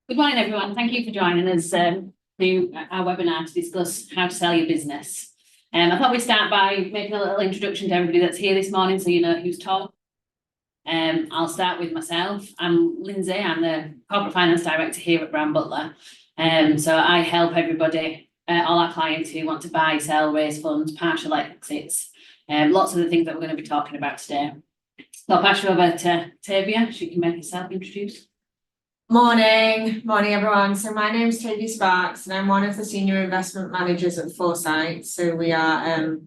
Good morning, everyone. Thank you for joining us to our webinar to discuss how to sell your business. I thought we'd start by making a little introduction to everybody that's here this morning so you know who's talking. I'll start with myself. I'm Lindsay. I'm the Corporate Finance Director here at Brown Butler. So I help everybody, all our clients who want to buy, sell, raise funds, partial exits, lots of the things that we're going to be talking about today. So I'll pass you over to Tavia. She can make herself introduce. Morning everyone. So my name is Toby Sparks and I'm one of the senior investment managers at Foresight. So we are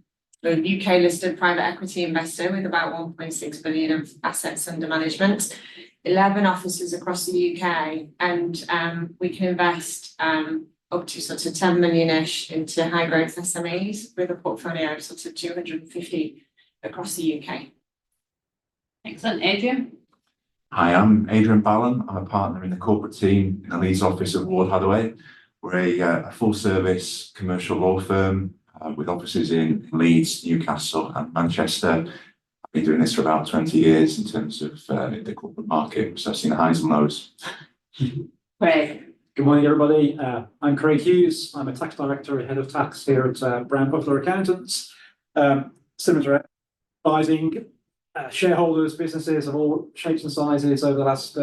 a UK listed private equity investor with about 1.6 billion of assets under management, 11 offices across the UK, and we can invest up to sort of 10 million-ish into high growth SMEs with a portfolio of sort of 250 across the UK. Excellent. Adrian? Hi, I'm Adrian Ballon. I'm a partner in the corporate team in the Leeds office of Ward Hathaway. We're a full service commercial law firm with offices in Leeds, Newcastle and Manchester. I've been doing this for about 20 years in terms of the corporate market, so I've seen the highs and lows. Craig. Good morning, everybody. I'm Craig Hughes. I'm a tax director and head of tax here at Brown Butler Accountants. Similar to advising shareholders, businesses of all shapes and sizes over the last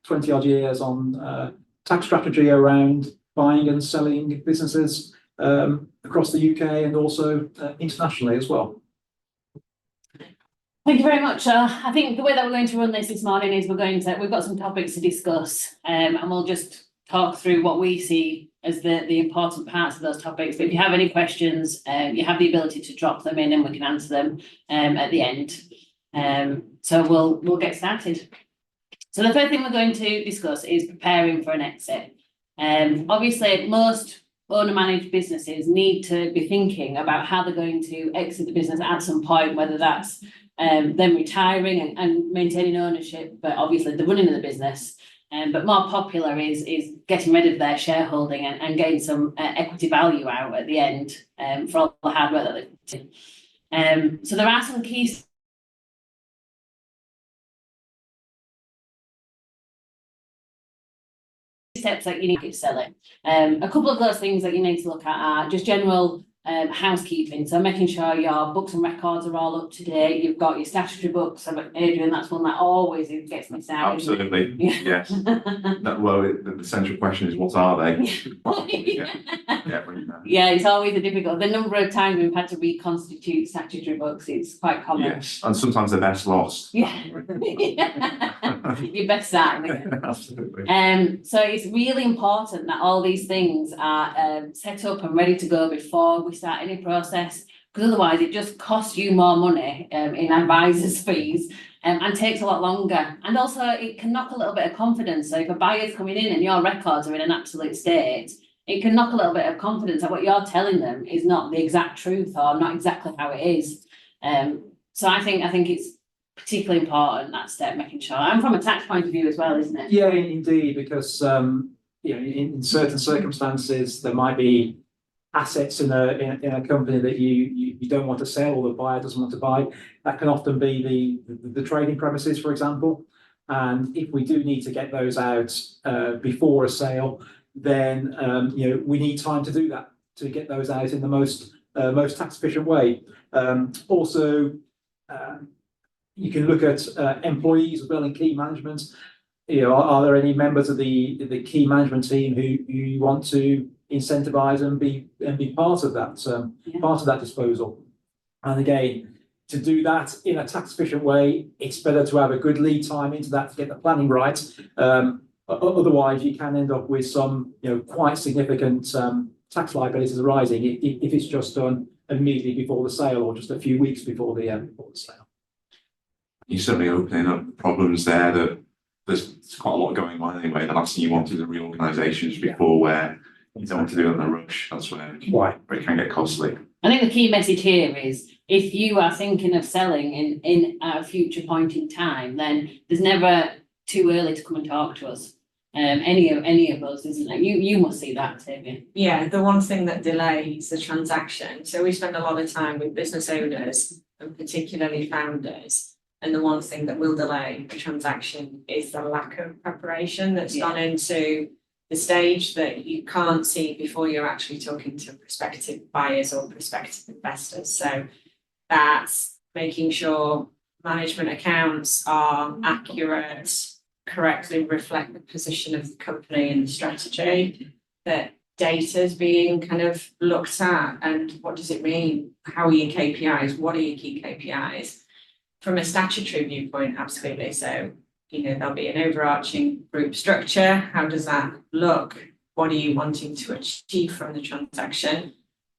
20 odd years on tax strategy around buying and selling businesses across the UK and also internationally as well. Thank you very much. I think the way that we're going to run this morning is we've got some topics to discuss and we'll just talk through what we see as the important parts of those topics. But if you have any questions, you have the ability to drop them in and we can answer them at the end. So we'll get started. So the first thing we're going to discuss is preparing for an exit. Obviously, most owner-managed businesses need to be thinking about how they're going to exit the business at some point, whether that's them retiring and maintaining ownership, but obviously the running of the business. But more popular is getting rid of their shareholding and getting some equity value out at the end for all the hard work that they've done. So there are some key steps that you need to sell it. A couple of those things that you need to look at are just general housekeeping. So making sure your books and records are all up to date. You've got your statutory books. Adrian, that's one that always gets missed out. Absolutely, yes. The central question is, what are they? Yeah, it's always a difficult. The number of times we've had to reconstitute statutory books is quite common. Yes, and sometimes they're best lost. Yeah. You're best starting. Absolutely. So it's really important that all these things are set up and ready to go before we start any process, because otherwise it just costs you more money in advisors' fees and takes a lot longer. And also it can knock a little bit of confidence. So if a buyer's coming in and your records are in an absolute state, it can knock a little bit of confidence that what you're telling them is not the exact truth or not exactly how it is. So I think it's particularly important, that step, making sure. And from a tax point of view as well, isn't it? Yeah, indeed, because in certain circumstances there might be assets in a company that you don't want to sell or the buyer doesn't want to buy. That can often be the trading premises, for example. And if we do need to get those out before a sale, then we need time to do that, to get those out in the most tax efficient way. Also, you can look at employees as well in key management. Are there any members of the key management team who you want to incentivize and be part of that disposal? And again, to do that in a tax efficient way, it's better to have a good lead time into that to get the planning right. Otherwise, you can end up with some quite significant tax liabilities arising if it's just done immediately before the sale or just a few weeks before the sale. You're certainly opening up problems there that there's quite a lot going on anyway. The last thing you want is a reorganisation just before where you don't want to do it in a rush. That's where it can get costly. I think the key message here is if you are thinking of selling in at a future point in time, then there's never too early to come and talk to us. Any of us, isn't it? You must see that, Tavia. Yeah, the one thing that delays the transaction. So we spend a lot of time with business owners and particularly founders. And the one thing that will delay the transaction is the lack of preparation that's gone into the stage that you can't see before you're actually talking to prospective buyers or prospective investors. So that's making sure management accounts are accurate, correctly reflect the position of the company and the strategy, that data is being kind of looked at, and what does it mean? How are your KPIs? What are your key KPIs? From a statutory viewpoint, absolutely. So, there'll be an overarching group structure. How does that look? What are you wanting to achieve from the transaction?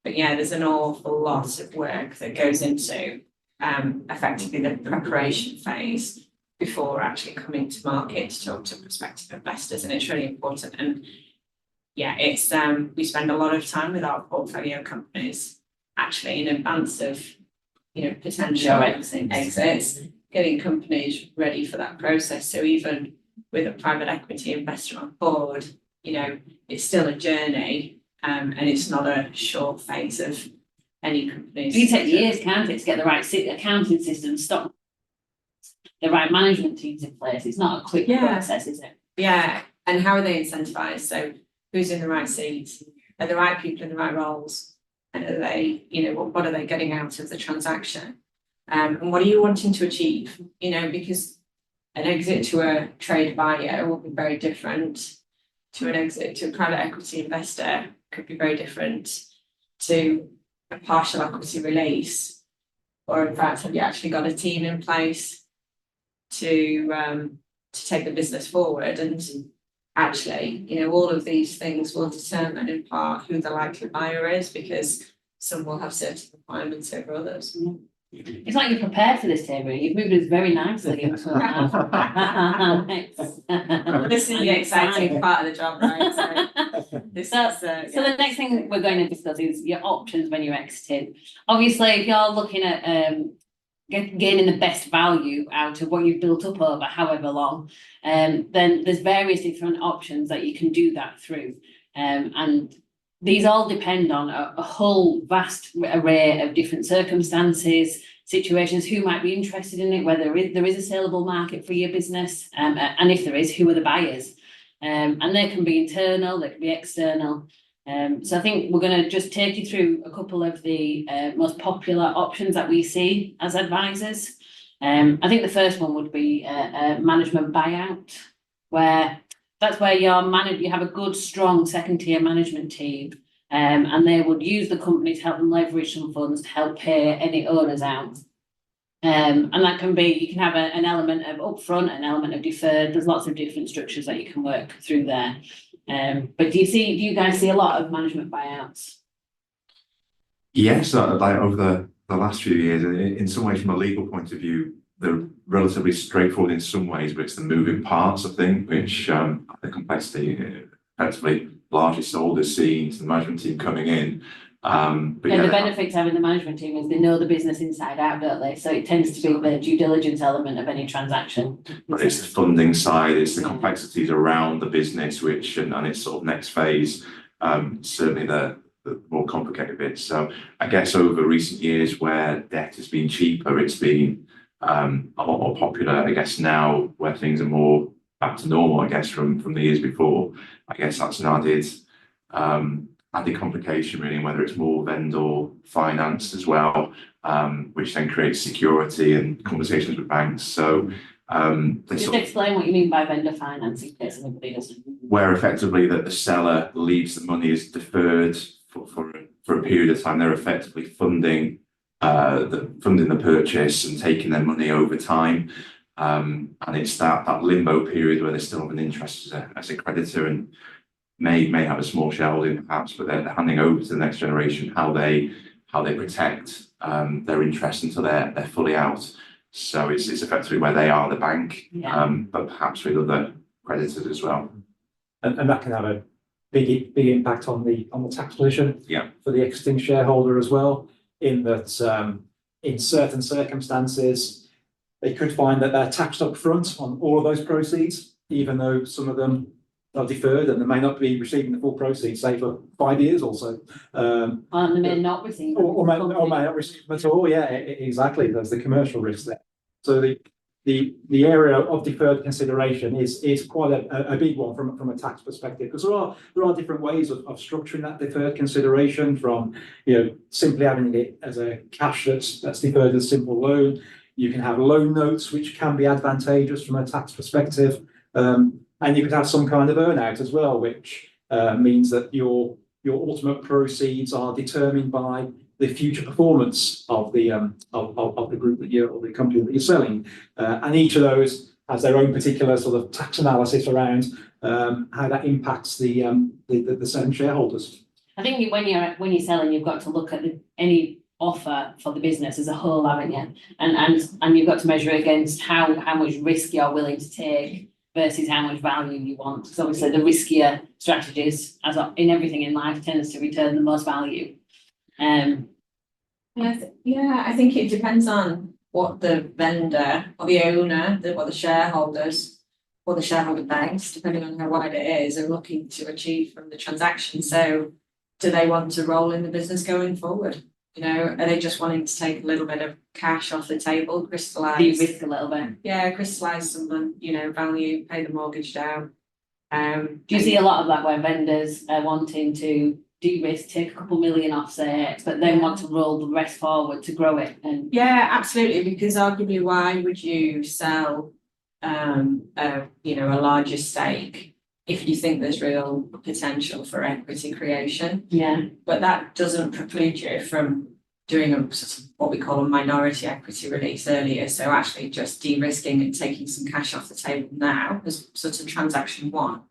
But yeah, there's an awful lot of work that goes into effectively the preparation phase before actually coming to market to talk to prospective investors, and it's really important. And yeah, it's we spend a lot of time with our portfolio companies actually in advance of potential exits, getting companies ready for that process. So even with a private equity investor on board, it's still a journey, and it's not a short phase of any companies. It can take years, can't it, to get the right accounting system, stock, the right management teams in place. It's not a quick process, is it? Yeah, and how are they incentivized? So who's in the right seats? Are the right people in the right roles? And are they, what are they getting out of the transaction? And what are you wanting to achieve? Because an exit to a trade buyer will be very different to an exit to a private equity investor, could be very different to a partial equity release. Or in fact, have you actually got a team in place to take the business forward? And actually, all of these things will determine in part who the likely buyer is, because some will have certain requirements over others. It's like you're prepared for this, Tamara. You've moved us very nicely into This is the exciting part of the job, right? So the next thing we're going to discuss is your options when you're exiting. Obviously, if you're looking at gaining the best value out of what you've built up over however long, then there's various different options that you can do that through. And these all depend on a whole vast array of different circumstances, situations, who might be interested in it, whether there is a saleable market for your business, and if there is, who are the buyers. And they can be internal, they can be external. So I think we're going to just take you through a couple of the most popular options that we see as advisors. I think the first one would be a management buyout, where that's where you have a good, strong second-tier management team, and they would use the company to help them leverage some funds to help pay any owners out. And that can be, you can have an element of upfront, an element of deferred. There's lots of different structures that you can work through there. But do you guys see a lot of management buyouts? Yes, like over the last few years, in some ways, from a legal point of view, they're relatively straightforward in some ways, but it's the moving parts, I think, which the complexity effectively largely sold as scenes, the management team coming in. But the benefit to having the management team is they know the business inside out, don't they? So it tends to be the due diligence element of any transaction. But it's the funding side, it's the complexities around the business, which and its sort of next phase, certainly the more complicated bits. So I guess over recent years where debt has been cheaper, it's been a lot more popular. I guess now where things are more back to normal, I guess from the years before, I guess that's an added complication really, whether it's more vendor finance as well, which then creates security and conversations with banks. So just explain what you mean by vendor finance in case anybody doesn't. Where effectively that the seller leaves the money as deferred for a period of time. They're effectively funding the purchase and taking their money over time. And it's that limbo period where they still have an interest as a creditor and may have a small shareholding perhaps, but they're handing over to the next generation how they protect their interest until they're fully out. So it's effectively where they are the bank, but perhaps with other creditors as well. And that can have a big impact on the tax position for the exiting shareholder as well, in that in certain circumstances they could find that they're taxed up front on all of those proceeds, even though some of them are deferred and they may not be receiving the full proceeds, say for 5 years or so. And they may not receive or may not receive them at all. Yeah, exactly. There's the commercial risk there. So the area of deferred consideration is quite a big one from a tax perspective, because there are different ways of structuring that deferred consideration, from, simply having it as a cash that's deferred as a simple loan. You can have loan notes, which can be advantageous from a tax perspective. And you could have some kind of earn-out as well, which means that your ultimate proceeds are determined by the future performance of the group or the company that you're selling. And each of those has their own particular sort of tax analysis around how that impacts the selling shareholders. I think when you're selling, you've got to look at any offer for the business as a whole, haven't you? And you've got to measure it against how much risk you're willing to take versus how much value you want. Because obviously the riskier strategies, as in everything in life, tends to return the most value. I think it depends on what the vendor or the owner, what the shareholders or the shareholder banks, depending on how wide it is, are looking to achieve from the transaction. So do they want to roll in the business going forward? Are they just wanting to take a little bit of cash off the table, crystallise? De-risk a little bit. Yeah, crystallise some, value, pay the mortgage down. Do you see a lot of that where vendors are wanting to de-risk, take a couple million off, say, but then want to roll the rest forward to grow it? And yeah, absolutely. Because arguably, why would you sell, a larger stake if you think there's real potential for equity creation? yeah, But that doesn't preclude you from doing a sort of what we call a minority equity release earlier. So actually just de-risking and taking some cash off the table now as sort of transaction one,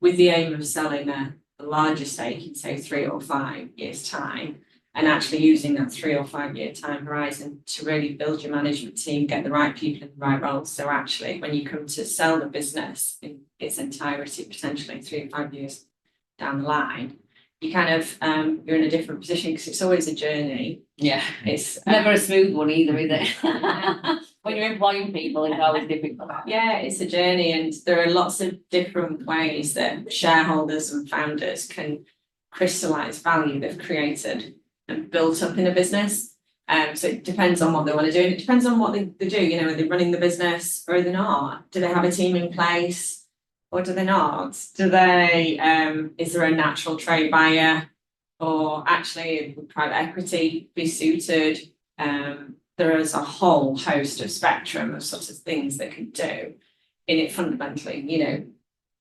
with the aim of selling a larger stake in, say, 3 or 5 years' time, and actually using that 3 or 5 year time horizon to really build your management team, get the right people in the right roles. So actually, when you come to sell the business in its entirety, potentially 3 or 5 years down the line, you kind of you're in a different position, because it's always a journey. yeah. It's Never a smooth one either, is it? When you're employing people, it's always difficult. yeah, it's a journey, and there are lots of different ways that shareholders and founders can crystallize value they've created and built up in a business. So it depends on what they want to do, and it depends on what they do. Are they running the business or are they not? Do they have a team in place or do they not? Do they is there a natural trade buyer, or actually would private equity be suited? There is a whole host of spectrum of sorts of things they can do in it. Fundamentally,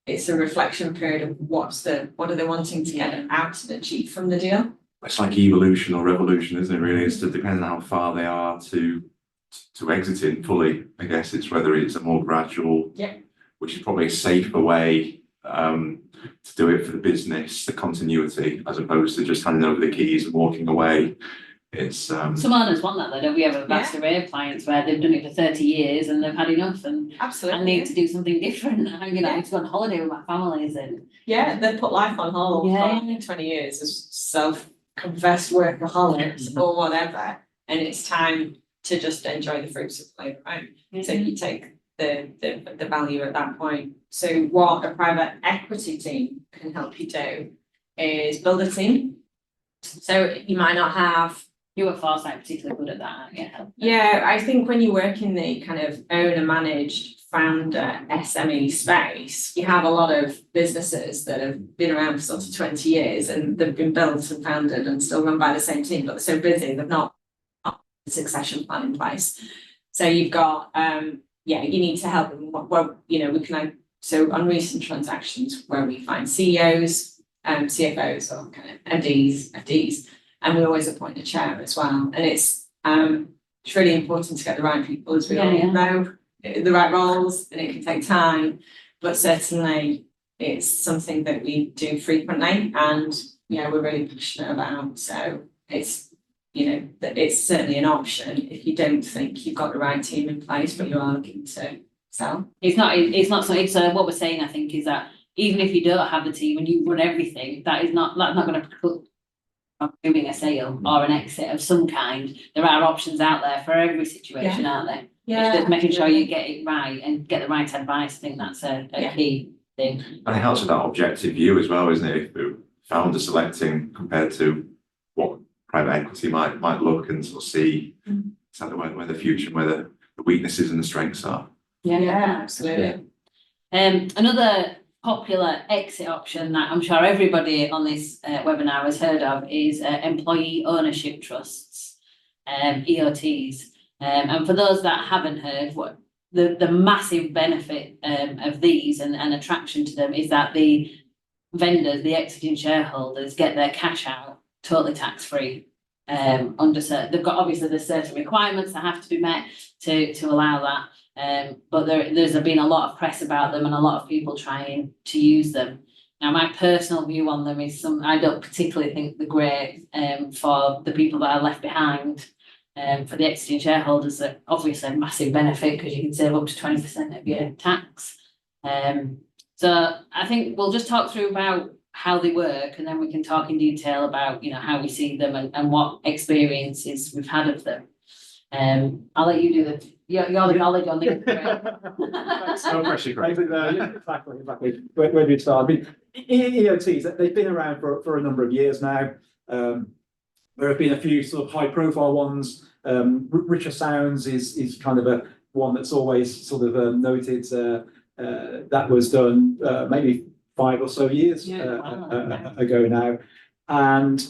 it's a reflection period of what are they wanting to get out and achieve from the deal. It's like evolution or revolution, isn't it? Really, it's to depend on how far they are to exiting fully. I guess it's whether it's a more gradual, which is probably a safer way to do it for the business, the continuity, as opposed to just handing over the keys and walking away. It's some owners want that though, don't we? Have a vast array of clients where they've done it for 30 years and they've had enough, and Absolutely. I need to do something different. I need to go on holiday with my families, and They've put life on hold for 20 years as self-confessed workaholics or whatever, and it's time to just enjoy the fruits of labor, right? So you take the value at that point. So what a private equity team can help you do is build a team. So you might not have. you at Foresight particularly good at that, aren't you? Yeah, I think when you work in the kind of owner-managed founder SME space, you have a lot of businesses that have been around for sort of 20 years and they've been built and founded and still run by the same team, but they're so busy they've not got a succession plan in place. So you've got, you need to help them. Well, so on recent transactions where we find CEOs, CFOs or kind of FDs, and we always appoint a chair as well. And it's really important to get the right people, as we all know, the right roles, and it can take time, but certainly it's something that we do frequently and we're really passionate about. So it's it's certainly an option if you don't think you've got the right team in place, but you are looking to sell. It's not so what we're saying, I think, is that even if you don't have the team and you run everything, that's not going to put doing a sale or an exit of some kind. There are options out there for every situation, aren't there? It's just making sure you get it right and get the right advice. I think that's a key thing. And it helps with that objective view as well, isn't it? If founder selecting compared to what private equity might look and sort of see exactly where the future, where the weaknesses and the strengths are. Yeah, absolutely. Another popular exit option that I'm sure everybody on this webinar has heard of is employee ownership trusts, EOTs. And for those that haven't heard, what the massive benefit of these and attraction to them is that the vendors, the exiting shareholders, get their cash out totally tax-free. Under certain, they've got obviously there's certain requirements that have to be met to allow that. But there's been a lot of press about them and a lot of people trying to use them. Now, my personal view on them is I don't particularly think they're great for the people that are left behind. For the exiting shareholders, are obviously a massive benefit because you can save up to 20% of your tax. So I think we'll just talk through about how they work, and then we can talk in detail about how we see them and what experiences we've had of them. I'll let you do your knowledge on this. No pressure, Craig. Exactly. Where do you start? I mean, EOTs, they've been around for a number of years now. There have been a few sort of high profile ones. Richer Sounds is kind of a one that's always sort of noted. That was done maybe 5 or so years ago now. And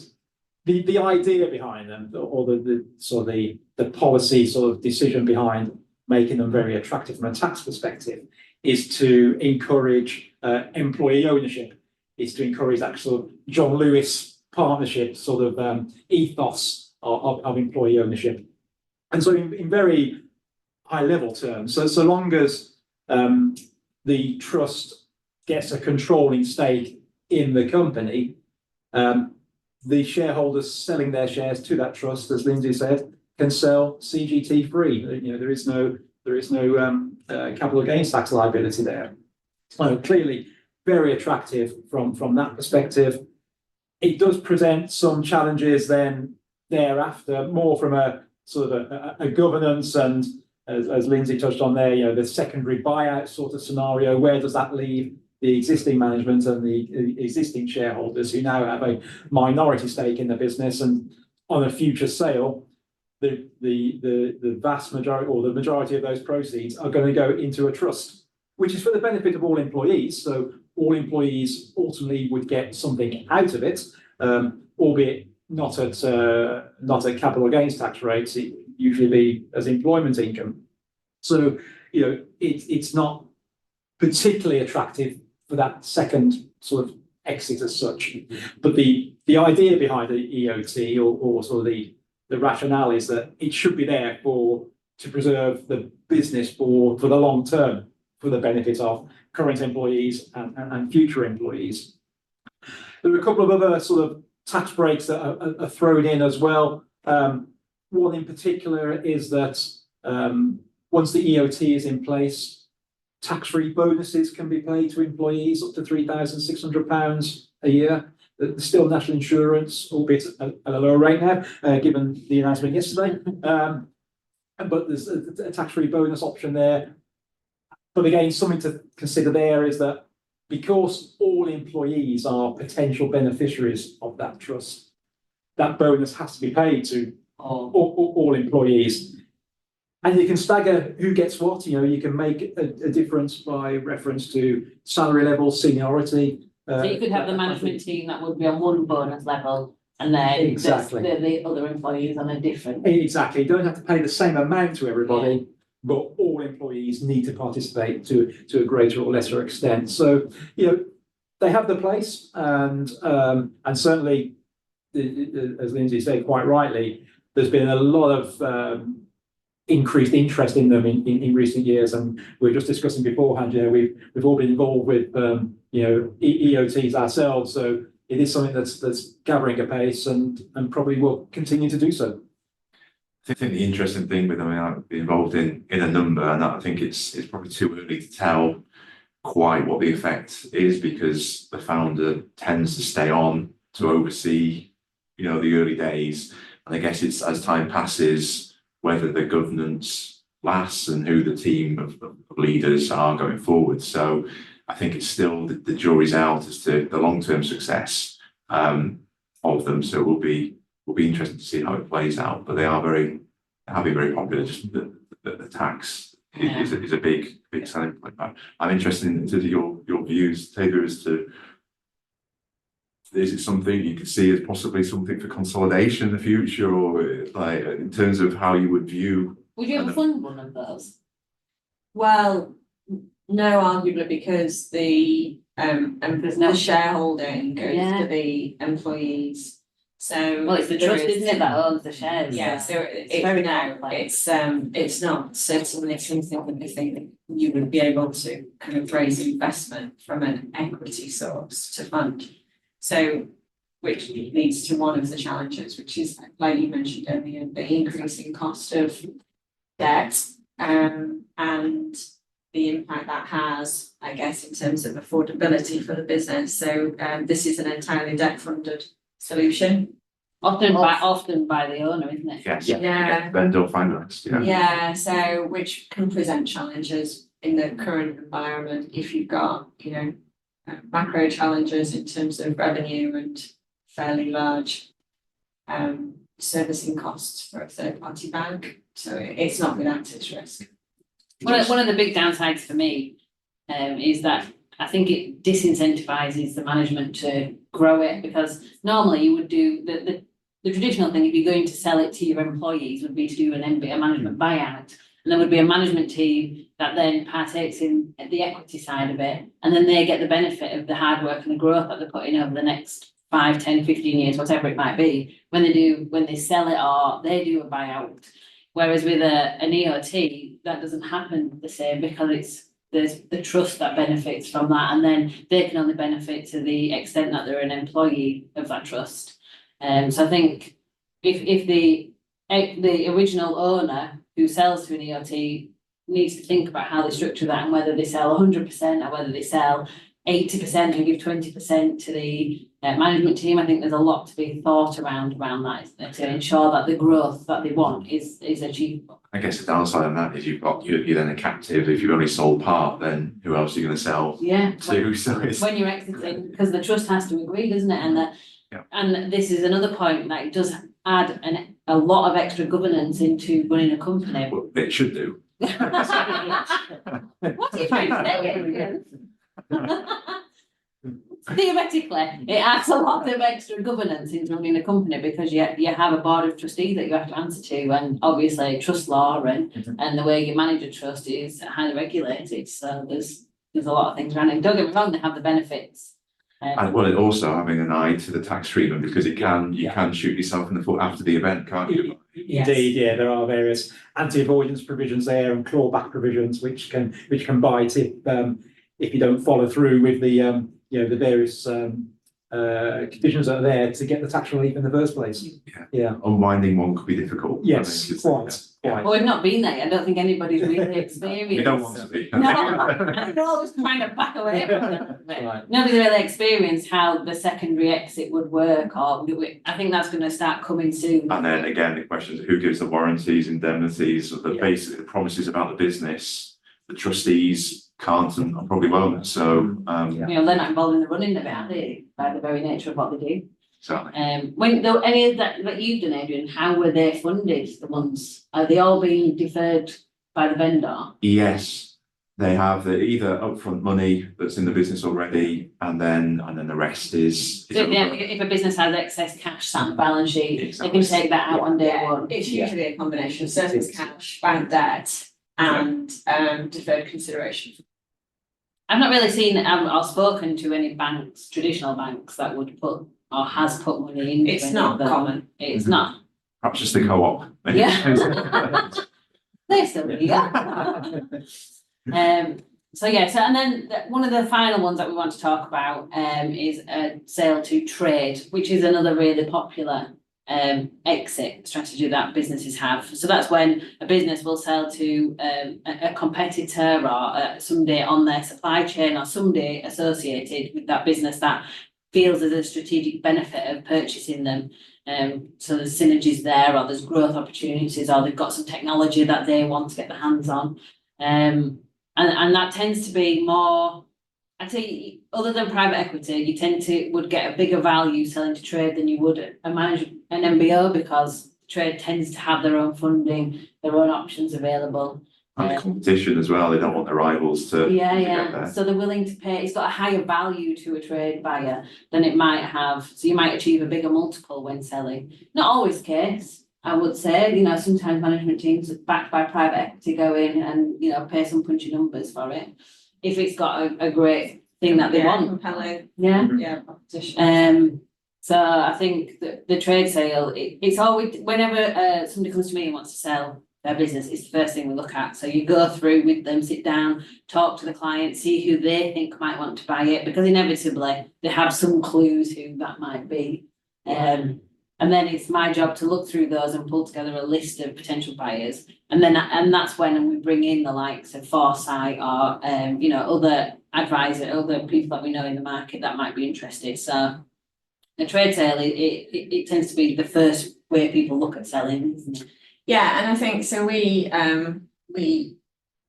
the idea behind them, or the sort of the policy sort of decision behind making them very attractive from a tax perspective is to encourage employee ownership. It's to encourage that sort of John Lewis partnership sort of ethos of employee ownership. And so in very high level terms, so long as the trust gets a controlling stake in the company, the shareholders selling their shares to that trust, as Lindsay said, can sell CGT free. There is no capital gains tax liability there. So clearly very attractive from that perspective. It does present some challenges then thereafter, more from a sort of a governance and as Lindsay touched on there, the secondary buyout sort of scenario. Where does that leave the existing management and the existing shareholders who now have a minority stake in the business? And on a future sale, the vast majority or the majority of those proceeds are going to go into a trust, which is for the benefit of all employees. So all employees ultimately would get something out of it, albeit not at capital gains tax rates. It usually be as employment income. So it's not particularly attractive for that second sort of exit as such. But the idea behind the EOT or sort of the rationale is that it should be there to preserve the business for the long term, for the benefit of current employees and future employees. There are a couple of other sort of tax breaks that are thrown in as well. One in particular is that once the EOT is in place, tax-free bonuses can be paid to employees up to £3,600 a year. There's still national insurance, albeit at a lower rate now, given the announcement yesterday. But there's a tax-free bonus option there. But again, something to consider there is that because all employees are potential beneficiaries of that trust, that bonus has to be paid to all employees. And you can stagger who gets what. You can make a difference by reference to salary level, seniority. So you could have the management team that would be on one bonus level, and then Exactly. the other employees on a different. Exactly. You don't have to pay the same amount to everybody, but all employees need to participate to a greater or lesser extent. So they have the place, and certainly, as Lindsay said quite rightly, there's been a lot of increased interest in them in recent years, and we were just discussing beforehand. We've all been involved with EOTs ourselves, so it is something that's gathering a pace and probably will continue to do so. I think the interesting thing with them, I've been involved in a number, and I think it's probably too early to tell quite what the effect is, because the founder tends to stay on to oversee the early days, and I guess it's as time passes whether the governance lasts and who the team of leaders are going forward. So I think it's still the jury's out as to the long-term success of them. So it will be interesting to see how it plays out. But they have been very popular. Just the tax is a big selling point. I'm interested in terms of your views, Taylor, as to is it something you could see as possibly something for consolidation in the future, or like in terms of how you would view? Would you ever fund one of those? Well, no, arguably because the There's no- the shareholding goes Yeah. to the employees. So. Well, it's the there trust, is- isn't it, that owns the shares? Yeah, so it's very no, complex. it's not certainly something that I think you would be able to kind of raise investment from an equity source to fund. So, which leads to one of the challenges, which is, like you mentioned earlier, the increasing cost of debt, and the impact that has, I guess, in terms of affordability for the business. So, this is an entirely debt funded solution. Often by the owner, isn't it? Yes. Yeah. Vendor financed, yeah. Yeah, so which can present challenges in the current environment if you've got, macro challenges in terms of revenue and fairly large servicing costs for a third party bank. So it's not without its risk. One of the big downsides for me is that I think it disincentivizes the management to grow it, because normally you would do the traditional thing, if you're going to sell it to your employees, would be to do a management buyout. And there would be a management team that then partakes in the equity side of it, and then they get the benefit of the hard work and the growth that they put in over the next 5, 10, 15 years, whatever it might be, when they sell it or they do a buyout. Whereas with an EOT, that doesn't happen the same, because there's the trust that benefits from that, and then they can only benefit to the extent that they're an employee of that trust. So I think if the original owner who sells to an EOT needs to think about how they structure that, and whether they sell 100% or whether they sell 80% and give 20% to the management team. I think there's a lot to be thought around that, isn't there, to ensure that the growth that they want is achievable. I guess the downside of that is you're then a captive. If you've only sold part, then who else are you going to sell Yeah. to? So it's When you're exiting, because the trust has to agree, doesn't it? And this is another point that it does add a lot of extra governance into running a company. what it should do. What are you trying to say, Adrian? Theoretically, it adds a lot of extra governance into running a company, because you have a board of trustees that you have to answer to, and obviously trust law and the way you manage a trust is highly regulated. So there's a lot of things around it. Don't get me wrong, they have the benefits. And well, it also having an eye to the tax treatment, because you can shoot yourself in the foot after the event, can't you? Indeed, yeah, there are various anti-avoidance provisions there and clawback provisions which can bite if you don't follow through with the the various conditions that are there to get the tax relief in the first place. Yeah. Unwinding one could be difficult. I Yes, think, quite. Well, we've not been there. I don't think anybody's really experienced. We don't want to be. No, we're all just trying to back away from it. Right. Nobody's really experienced how the secondary exit would work, or I think that's going to start coming soon. And then again, the question is who gives the warranties, indemnities, or the basic promises about the business. The trustees can't and probably won't. So They're not involved in the running of it, are they? By the very nature of what they do. exactly. When though any of that you've done, Adrian, how were they funded? The ones, are they all being deferred by the vendor? Yes, they have either upfront money that's in the business already, and then the rest is. So if a business has excess cash sat on the balance sheet, Exactly. they can take that out on day one. It's usually a combination of surplus cash, bank debt, and deferred consideration. I've not really seen or spoken to any banks, traditional banks, that would put or has put money into. It's any not of them. common. It's not. Perhaps just the co-op. Yeah. They're still really good. So and then one of the final ones that we want to talk about is a sale to trade, which is another really popular exit strategy that businesses have. So that's when a business will sell to a competitor or somebody on their supply chain or somebody associated with that business that feels there's a strategic benefit of purchasing them. So there's synergies there, or there's growth opportunities, or they've got some technology that they want to get their hands on. And that tends to be more, I'd say, other than private equity, you would get a bigger value selling to trade than you would an MBO, because trade tends to have their own funding, their own options available. And the Yeah. competition as well, they don't want their rivals to. Yeah, to get yeah, there. so they're willing to pay, it's got a higher value to a trade buyer than it might have, so you might achieve a bigger multiple when selling. Not always the case, I would say, sometimes management teams backed by private equity go in and, pay some punchy numbers for it. If it's got a great thing that they Yeah, want, compelling, yeah. yeah, proposition. So I think that the trade sale, it's always, whenever somebody comes to me and wants to sell their business, it's the first thing we look at. So you go through with them, sit down, talk to the client, see who they think might want to buy it, because inevitably they have some clues who that might be. And then it's my job to look through those and pull together a list of potential buyers. And that's when we bring in the likes of Foresight or other other people that we know in the market that might be interested. So a trade sale, it tends to be the first way people look at selling, isn't it? Yeah, and I think so we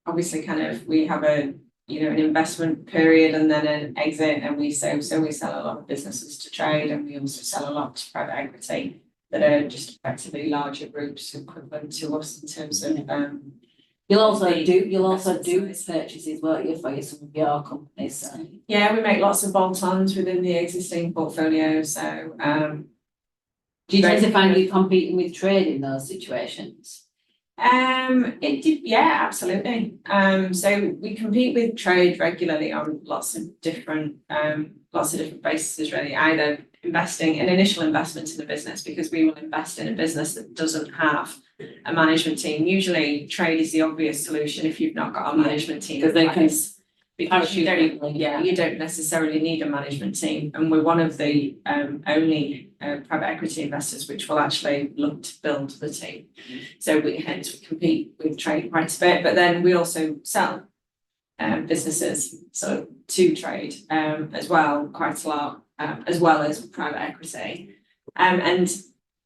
obviously we have an investment period and then an exit, and we sell a lot of businesses to trade, and we also sell a lot to private equity that are just effectively larger groups equivalent to us in terms of You'll also do investment size. purchases, won't you, for some of your companies, so. Yeah, we make lots of bolt-ons within the existing portfolio, so Do you tend to find you competing with trade in those situations? yeah, absolutely. So we compete with trade regularly on lots of different bases, really. Either investing an initial investment in a business, because we will invest in a business that doesn't have a management team. Usually trade is the obvious solution if you've not got a management team. Because they can Because you parachute don't, people, yeah, you don't necessarily need a management team, and we're one of the only private equity investors which will actually look to build the team. So we compete with trade quite a bit, but then we also sell businesses to trade as well, quite a lot, as well as private equity. And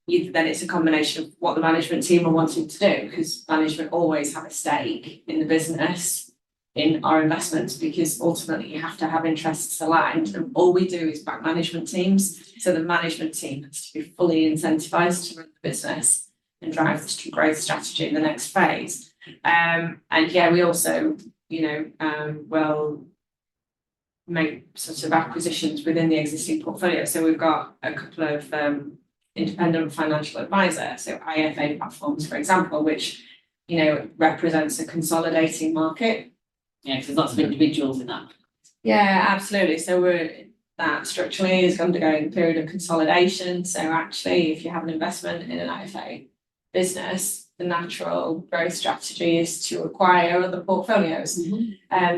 then it's a combination of what the management team are wanting to do, because management always have a stake in the business, in our investments, because ultimately you have to have interests aligned, and all we do is back management teams. So the management team has to be fully incentivized to run the business and drive the growth strategy in the next phase. And yeah, we also, will make sort of acquisitions within the existing portfolio. So we've got a couple of independent financial advisor, so IFA platforms, for example, which represents a consolidating market. Yeah, because there's lots of individuals in that. Yeah, absolutely. So that structurally is undergoing a period of consolidation. So actually, if you have an investment in an IFA business, the natural growth strategy is to acquire other portfolios.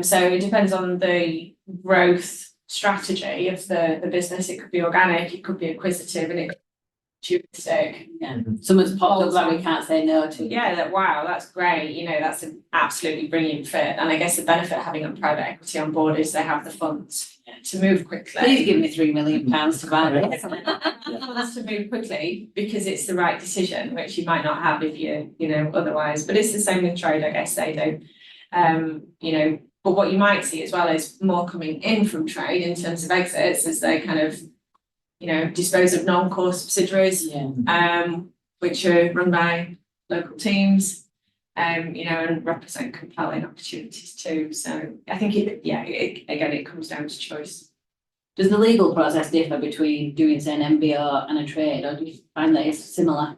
So it depends on the growth strategy of the business. It could be organic, it could be acquisitive, and it could be opportunistic. Yeah, someone's popped up that we can't say no to. Yeah, wow, that's great. That's an absolutely brilliant fit. And I guess the benefit of having a private equity on board is they have the funds to move quickly. Please give me £3 million to buy this. Funds to move quickly because it's the right decision, which you might not have if you otherwise. But it's the same with trade, I guess they do. But what you might see as well is more coming in from trade in terms of exits as they kind of dispose of non-core subsidiaries, which are run by local teams, and represent compelling opportunities too. So I think it comes down to choice. Does the legal process differ between doing, say, an MBO and a trade, or do you find that it's similar?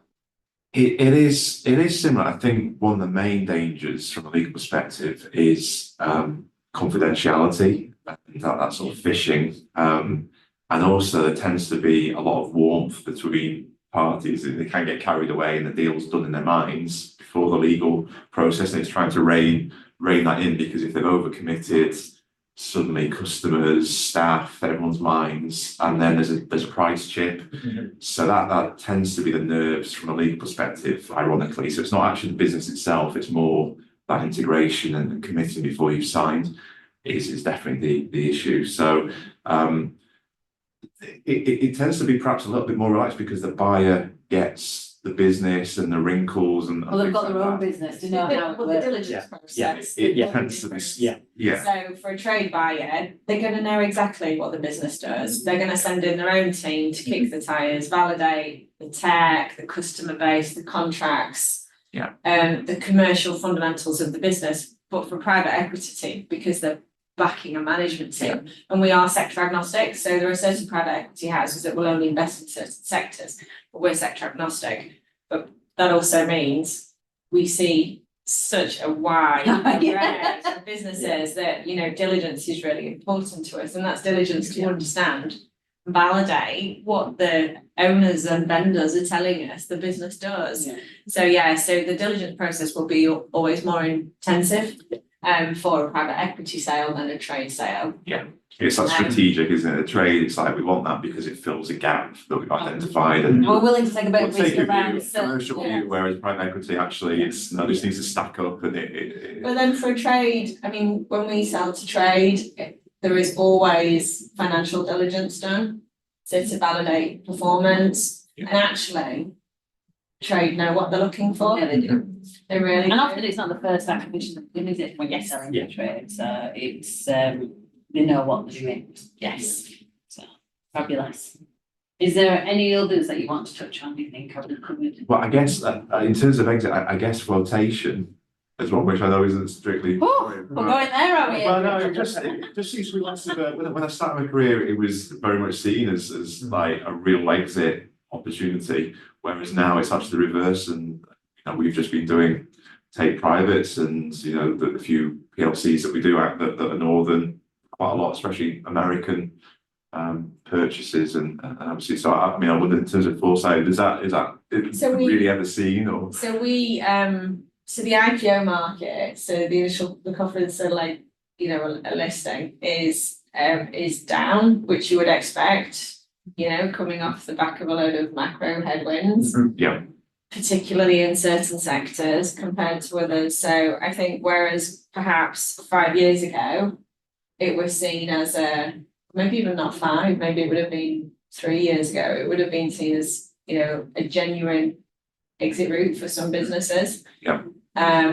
It is similar. I think one of the main dangers from a legal perspective is confidentiality, that sort of phishing. And also there tends to be a lot of warmth between parties. They can get carried away and the deal's done in their minds before the legal process, and it's trying to rein that in, because if they've overcommitted, suddenly customers, staff, everyone's minds, and then there's a price chip. So that tends to be the nerves from a legal perspective, ironically. So it's not actually the business itself, it's more that integration and committing before you've signed is definitely the issue. So it tends to be perhaps a little bit more relaxed because the buyer gets the business and the wrinkles and Well, they've got things their like own that. business to know how it The works. diligence process. It tends to be, yeah. So for a trade buyer, they're going to know exactly what the business does. They're going to send in their own team to kick the tires, validate the tech, the customer base, the contracts, Yeah. The commercial fundamentals of the business, but for private equity team, because they're backing a management team, and we are sector agnostic, so there are certain private equity houses that will only invest in certain sectors, but we're sector agnostic. But that also means we see such a wide Yeah. array of businesses that, you know, diligence is really important to us, and that's diligence to understand, validate what the owners and vendors are telling us the business does. Yeah. So the diligence process will be always more intensive for a private equity sale than a trade sale. It's that strategic, isn't it? A trade, it's like we want that because it fills a gap that we've identified, and We're willing to take a bit we'll of take risk a around view, certain. commercial view, whereas private equity actually, it's, no, this needs to stack up and it. But then for a trade, I mean, when we sell to trade, there is always financial diligence done. So to validate performance, Yeah. and actually, trade know what they're looking for. Yeah, they do. They really And do. often it's not the first acquisition, is it, when you're selling Yeah. the trade, so it's, they know what they're doing. Yes. So, fabulous. Is there any others that you want to touch on, do you think, I've covered? Well, I guess in terms of exit, I guess flotation is one which I know isn't strictly. Oh, we're going there, are we? Well, no, it just seems to be lots of, when I started my career, it was very much seen as like a real exit opportunity, whereas now it's actually the reverse, and you know, we've just been doing take privates, and you know, the few PLCs that we do out that are northern, quite a lot, especially American purchases, and obviously, so I mean, I wonder in terms of foresight, is that So we- really ever seen, or? So we, so the IPO market, so the initial, the conference, so like, you know, a listing is down, which you would expect, you know, coming off the back of a load of macro headwinds, Yeah, particularly in certain sectors compared to others. So I think whereas perhaps 5 years ago, it was seen as maybe even not 5, maybe it would have been 3 years ago, it would have been seen as, you know, a genuine exit route for some businesses. Yeah.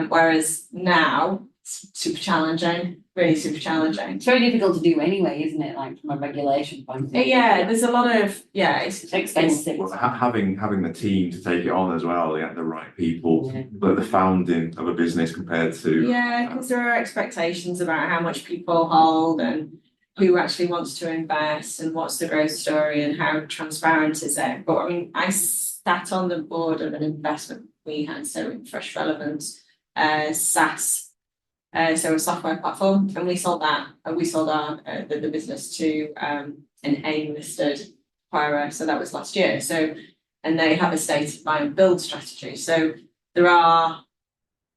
Whereas now, it's super challenging, really super challenging. It's very difficult to do anyway, isn't it, like from a regulation point of view? Yeah, there's a lot of, yeah, it's It's expensive. well, having the team to take it on as well, the right people, Yeah. the founding of a business compared to. Yeah, because there are expectations about how much people hold and who actually wants to invest and what's the growth story and how transparent is it. But I mean, I sat on the board of an investment we had, so Fresh Relevance, SaaS, so a software platform, and we sold that, we sold our the business to an AIM listed acquirer, so that was last year. So, and they have a stated buy and build strategy. So there are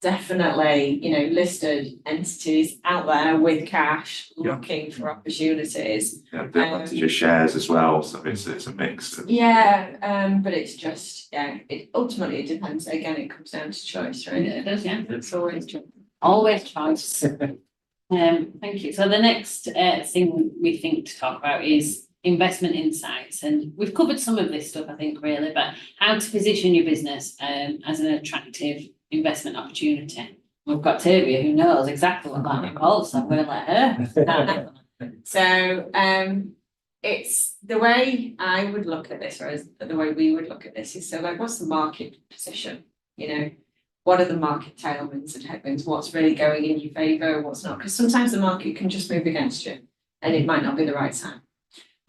definitely, you know, listed entities out there with cash looking for opportunities. Yeah, the advantage of shares as well, so it's a mix. Yeah, but it's just, yeah, it ultimately it depends. Again, it comes down to choice, right? Yeah, it does, yeah. It's always choice. Always choice. Thank you. So the next thing we think to talk about is investment insights, and we've covered some of this stuff, I think, really, but how to position your business as an attractive investment opportunity. We've got Tavia who knows exactly what that involves, so I'm going to let her. So, it's the way I would look at this, or as the way we would look at this is, so like, what's the market position? You know, what are the market tailwinds and headwinds? What's really going in your favour? What's not? Because sometimes the market can just move against you, and it might not be the right time.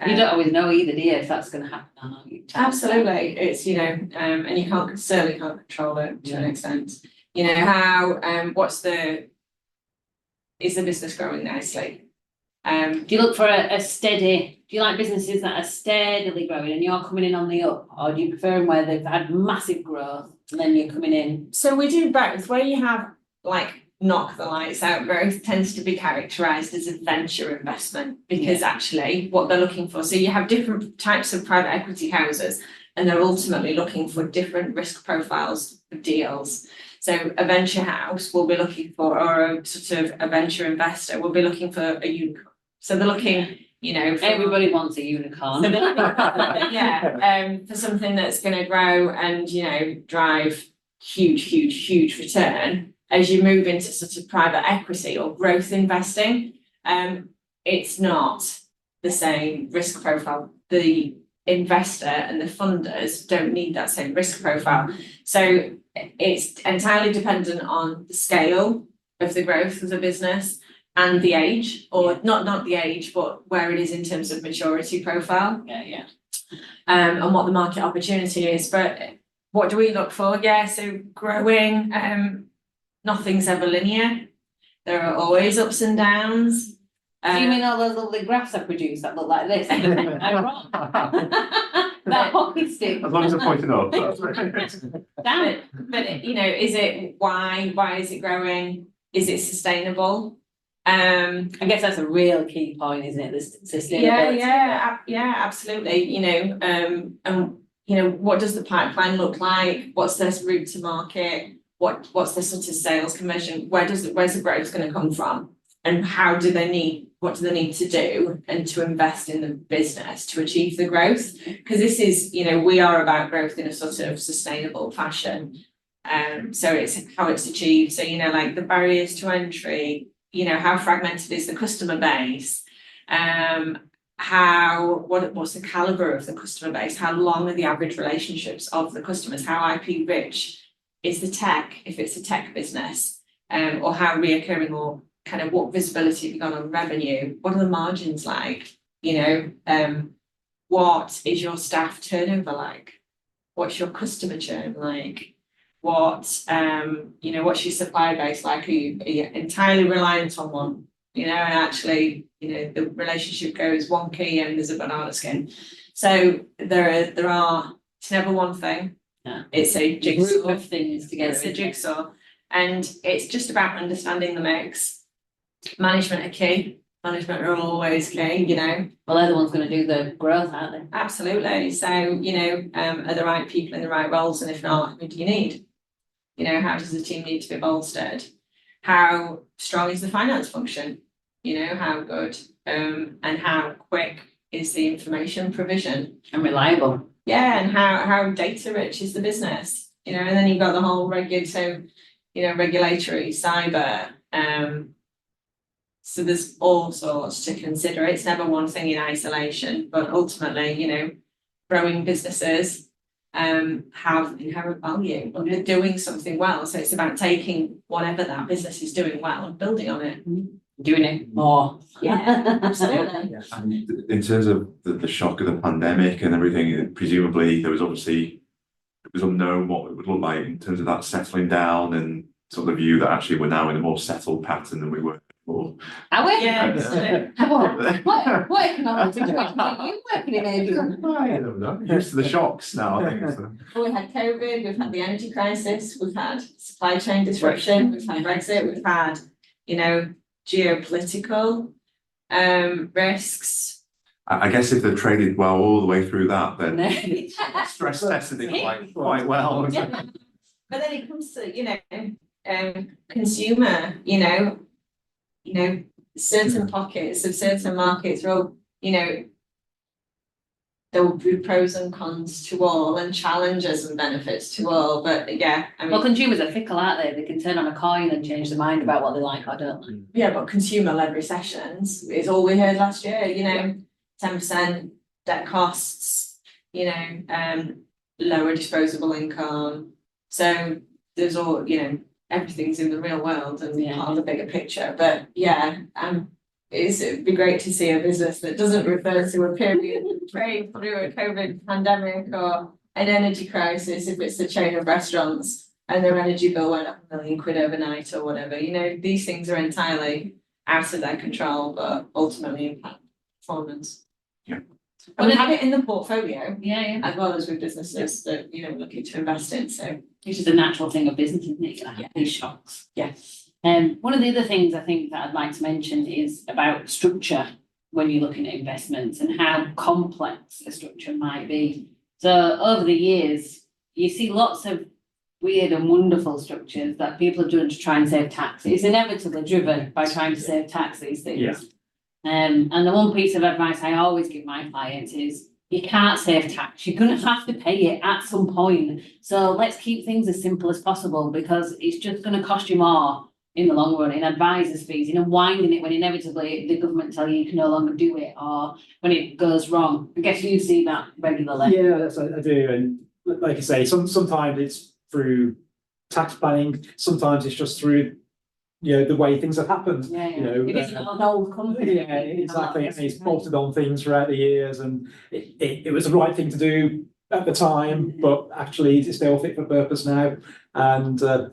You don't always know either, do you, if that's going to happen or not? Absolutely, it's, you know, and you certainly can't control it to an extent. You know, how, is the business growing nicely? Do you look for a steady, do you like businesses that are steadily growing and you're coming in on the up, or do you prefer them where they've had massive growth and then you're coming in? So we do both. Where you have like knock the lights out growth tends to be characterized as a venture investment, because actually what they're looking for, so you have different types of private equity houses and they're ultimately looking for different risk profiles of deals. So a venture house will be looking for, or a sort of a venture investor will be looking for a unicorn. So they're looking, you know, for, Everybody wants a unicorn. so they're looking for something that's going to grow and, you know, drive huge return. As you move into sort of private equity or growth investing, it's not the same risk profile. The investor and the funders don't need that same risk profile. So it's entirely dependent on the scale of the growth of the business and the age, or not the age, but where it is in terms of maturity profile. Yeah. And what the market opportunity is. But what do we look for? Yeah, so growing, nothing's ever linear. There are always ups and downs. Do you mean all those lovely graphs I produce that look like this? I'm wrong. That hockey stick. As long as I'm pointing up. Damn it. But you know, is it why is it growing? Is it sustainable? I guess that's a real key point, isn't it? This sustainability. Yeah, absolutely. You know, and you know, what does the pipeline look like? What's their route to market? What's their sort of sales conversion? Where's the growth going to come from? And what do they need to do and to invest in the business to achieve the growth? Because this is, you know, we are about growth in a sort of sustainable fashion. So it's how it's achieved. So, you know, like the barriers to entry, you know, how fragmented is the customer base? What's the caliber of the customer base? How long are the average relationships of the customers? How IP rich is the tech, if it's a tech business? Or how reoccurring, or kind of what visibility have you got on revenue? What are the margins like? You know, what is your staff turnover like? What's your customer churn like? What, you know, what's your supply base like? Are you entirely reliant on one? You know, and actually, you know, the relationship goes wonky and there's a banana skin. So there are, it's never one thing. Yeah. It's a jigsaw. Group of things together. It's a jigsaw. And it's just about understanding the mix. Management are key. Management are always key, you know. Well, they're the ones going to do the growth, aren't they? Absolutely. So, you know, are the right people in the right roles? And if not, who do you need? You know, how does the team need to be bolstered? How strong is the finance function? You know, how good and how quick is the information provision? And reliable. Yeah, and how data rich is the business? You know, and then you've got the whole regulatory, cyber. So there's all sorts to consider. It's never one thing in isolation, but ultimately, you know, growing businesses have inherent value, but they're doing something well. So it's about taking whatever that business is doing well and building on it. Doing it more. Yeah, absolutely. And in terms of the shock of the pandemic and everything, presumably it was unknown what it would look like in terms of that settling down and sort of the view that actually we're now in a more settled pattern than we were before. Are we? Yeah, What economic situation are you working in, Adrian? I don't know. Used to the shocks now, I think. So. We had COVID, we've had the energy crisis, we've had supply chain disruption, we've had Brexit, we've had, you know, geopolitical risks. I guess if they've traded well all the way through that, then stress tested it quite well. Yeah. But then it comes to, you know, consumer, you know, certain pockets of certain markets will, you know, there will be pros and cons to all and challenges and benefits to all. But yeah, I mean, Well, consumers are fickle, aren't they? They can turn on a coin and change their mind about what they like or don't like. yeah, but consumer-led recessions is all we heard last year, you know, 10% debt costs, you know, lower disposable income. So there's all, you know, everything's in the real world and part of the bigger picture. But yeah, it'd be great to see a business that doesn't refer to a period of trade through a COVID pandemic or an energy crisis if it's a chain of restaurants and their energy bill went up £1 million overnight or whatever. You know, these things are entirely out of their control, but ultimately impact performance. Yeah. And we have it in the portfolio Yeah. as well as with businesses that, you know, looking to invest in. So Which is a natural thing of business, isn't it? You have these shocks. yes. One of the other things I think that I'd like to mention is about structure when you're looking at investments and how complex a structure might be. So over the years, you see lots of weird and wonderful structures that people have done to try and save tax. It's inevitably driven by trying to save tax these days. Yeah. And the one piece of advice I always give my clients is you can't save tax. You're going to have to pay it at some point. So let's keep things as simple as possible because it's just going to cost you more in the long run, in advisors' fees, in unwinding it when inevitably the government tell you can no longer do it, or when it goes wrong. I guess you see that regularly. Yeah, I do, and like I say, sometimes it's through tax planning, sometimes it's just through, the way things have happened. Yeah, You know, if it's an old company. Yeah, exactly, and it's bolted on things throughout the years, and it was the right thing to do at the time, but actually it's still fit for purpose now. And so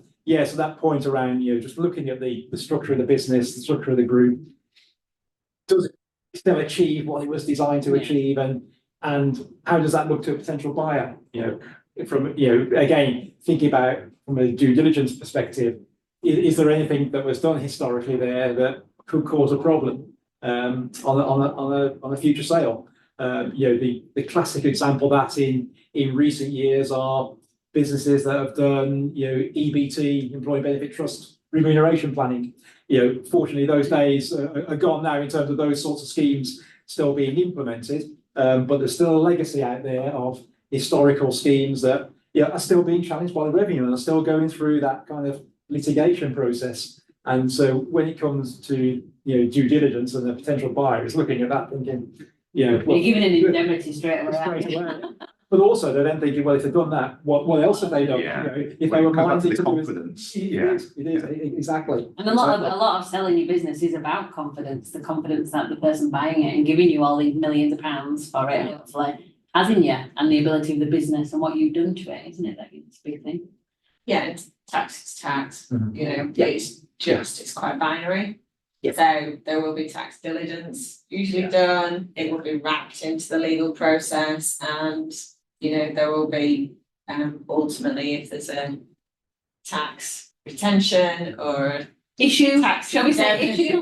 that point around, just looking at the structure of the business, the structure of the group, does it still achieve what it was designed to Yeah. achieve, and how does that look to a potential buyer? From again, thinking about from a due diligence perspective, is there anything that was done historically there that could cause a problem on a future sale? The classic example of that in recent years are businesses that have done EBT, employee benefit trust remuneration planning. Fortunately, those days are gone now in terms of those sorts of schemes still being implemented, but there's still a legacy out there of historical schemes that are still being challenged by the revenue and are still going through that kind of litigation process. And so when it comes to due diligence and a potential buyer is looking at that thinking, You're giving an indemnity straight away. straight away. But also they're then thinking, well, if they've done that, what else have they done? Yeah. If they were Because minded that's to the do confidence, it is, exactly. And a lot of selling your business is about confidence, the confidence that the person buying it and giving you all these millions of pounds for it, hopefully, has in you, and the ability of the business and what you've done to it, isn't it? That's a big thing. Yeah, it's tax is tax, Mhm. it's quite binary. Yeah. So there will be tax diligence usually done, it will be wrapped into the legal process, and there will be ultimately, if there's a tax retention or Issue, tax. shall we say issue?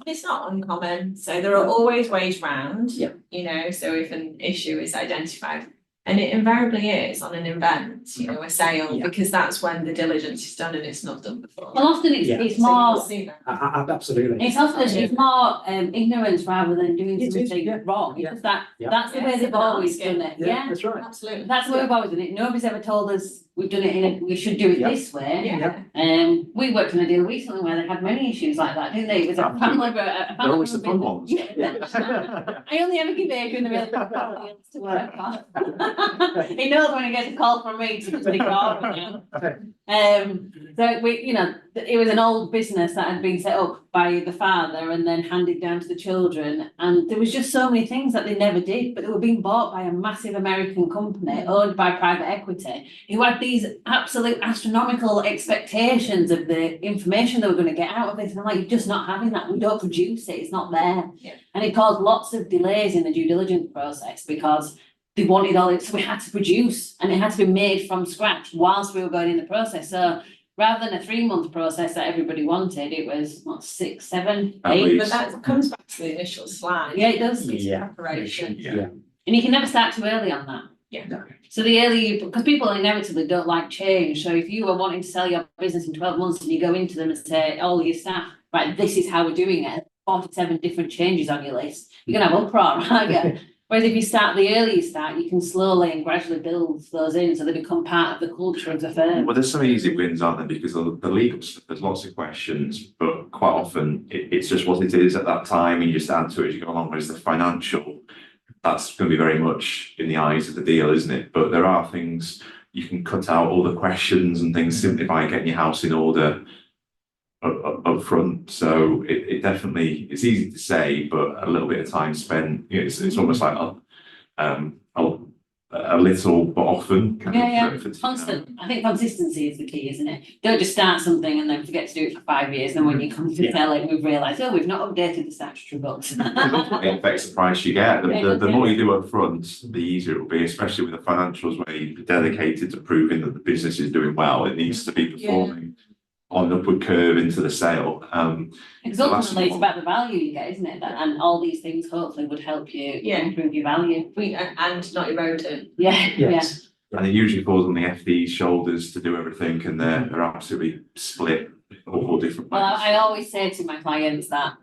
It's not uncommon, so there are always ways round. Yeah. So if an issue is identified, and it invariably is on an event, a sale, Yeah. because that's when the diligence is done and it's not done before. Well, often it's Yeah. it's So you will more, see that. Absolutely. it's often, it's more ignorance rather than doing It is, something yeah. wrong, Yeah. because Yeah. that's the way Yes, they've and always asking. done it, Yeah, yeah? that's right. Absolutely. That's the way we've always done it, nobody's ever told us we've done it we should do it Yeah. this way. Yeah. We worked on a deal recently where they had many issues like that, didn't they? It was a family, They're always the fun ones. Yeah. I only ever give Adrian the really good deals to work on. He knows when he gets a call from me to just ignore him now. So it was an old business that had been set up by the father and then handed down to the children. And there was just so many things that they never did, but they were being bought by a massive American company owned by private equity, who had these absolute astronomical expectations of the information they were going to get out of it. And I'm like, you're just not having that. We don't produce it. It's not there. Yeah. And it caused lots of delays in the due diligence process because they wanted all it, so we had to produce, and it had to be made from scratch whilst we were going in the process. So rather than a 3-month process that everybody wanted, it was 6, 7, At 8. least. But that comes back to the initial slide. Yeah, it does. It's Yeah. preparation. Yeah. And you can never start too early on that. Yeah. So the earlier, because people inevitably don't like change. So if you were wanting to sell your business in 12 months and you go into them and say, all your staff, right, this is how we're doing it, 47 different changes on your list, you're gonna have uproar, aren't you? Whereas if you start, the earlier you start, you can slowly and gradually build those in so they become part of the culture of the firm. Well, there's some easy wins, aren't there? Because the legal stuff, there's lots of questions, but quite often it's just what it is at that time, and you just add to it as you go along. Whereas the financial, that's going to be very much in the eyes of the deal, isn't it? But there are things you can cut out all the questions and things simply by getting your house in order up front. So it definitely, it's easy to say, but a little bit of time spent, it's almost like a little but often. Constant. I think consistency is the key, isn't it? Don't just start something and then forget to do it for 5 years. And when you come to sell it, we've realised, we've not updated the statutory books. It affects the price you get. The more you do up front, the easier it will be, especially with the financials where you're dedicated to proving that the business is doing well. It needs to be performing on an upward curve into the sale. Because ultimately it's about the value you get, isn't it? And all these things hopefully would help you improve your value. And not erode it. Yeah, Yes. And it usually falls on the FD's shoulders to do everything, and they're absolutely split all different ways. Well, I always say to my clients that